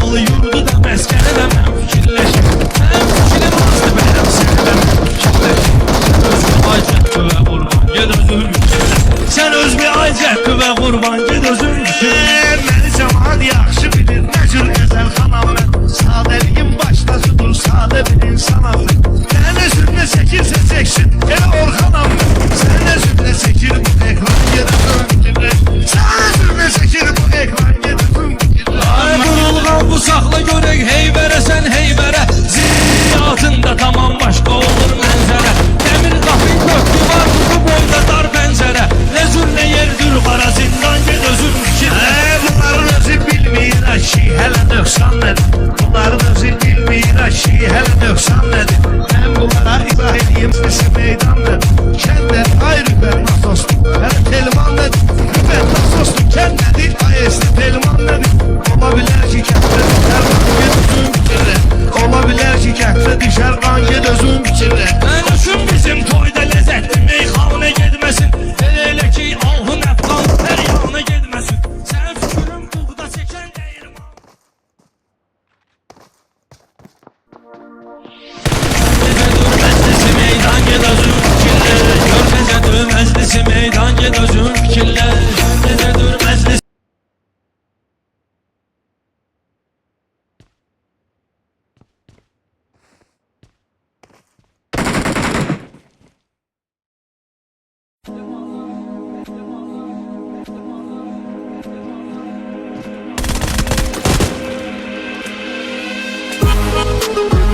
malı yurdu da məskəni də mən fikirləşim. Mənim fikrim azdı bəyəm səni də mən fikirləşim. Özümü ay cəhdi və qurban ged özüm fikirləşim. Sən özümü ay cəhdi və qurban ged özüm fikirləşim. Məni cəmaat yaxşı bilir, nə cür əzəl xanam mən. Sadəliyim başlasıdır, sadə bir insanam mən. Sən özünə çəkirsə çəksin, elə Orxanam mən. Sən özünə çəkir bu ekran gedəsən fikirləşim. Sən özünə çəkir bu ekran gedəsən fikirləşim. Ay burulğan bu saxla görək heyvərə sən heyvərə. Ziyatında tamam başqa olur mənzərə. Dəmir qapı köklü var bu boyda dar pəncərə. Nə zül nə yerdir qara zindan ged özün fikirləşim. Bunların özü bilmir ki, hələ nöqsan nədir? Bunların özü bilmir ki, hələ nöqsan nədir? Mən bunlara izah edeyim, sesi meydan nədir? Kəndə ay rübər nasosdur, hələ telman nədir? Rübər nasosdur, kənd nədir? Ay esti telman nədir? Ola bilər ki, kənddə düşər qan ged özün bitirə. Ola bilər ki, kənddə düşər qan ged özün bitirə. Mən üçün bizim toyda ləzzətli meyxanə gedməsin. Elə ki ahın əfqan hər yana gedməsin. Sən fikrin buğda çəkən dəyirman. Məclisi meydan ged özün fikirləş. Gör necədir məclisi meydan ged özün fikirləş. Gör necədir məclisi. Thank you.